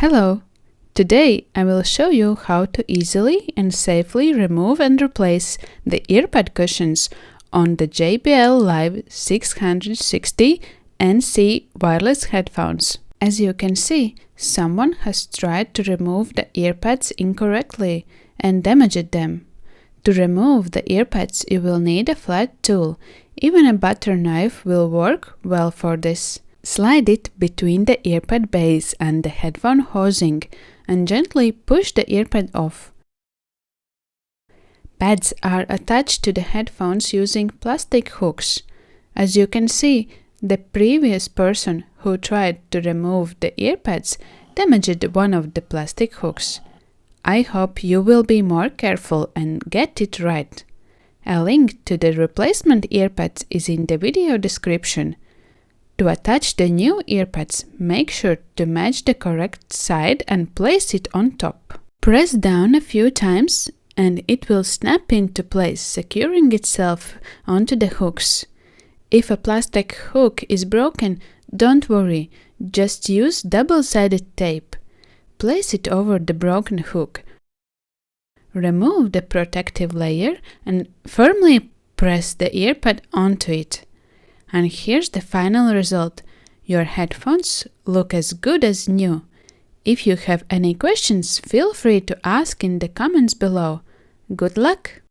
Hello! Today I will show you how to easily and safely remove and replace the earpad cushions on the JBL Live 660 NC wireless headphones. As you can see, someone has tried to remove the earpads incorrectly and damaged them. To remove the earpads, you will need a flat tool. Even a butter knife will work well for this. Slide it between the earpad base and the headphone housing and gently push the earpad off. Pads are attached to the headphones using plastic hooks. As you can see, the previous person who tried to remove the earpads damaged one of the plastic hooks. I hope you will be more careful and get it right. A link to the replacement earpads is in the video description. To attach the new earpads, make sure to match the correct side and place it on top. Press down a few times and it will snap into place, securing itself onto the hooks. If a plastic hook is broken, don't worry, just use double-sided tape. Place it over the broken hook. Remove the protective layer and firmly press the earpad onto it. And here's the final result. Your headphones look as good as new. If you have any questions, feel free to ask in the comments below. Good luck!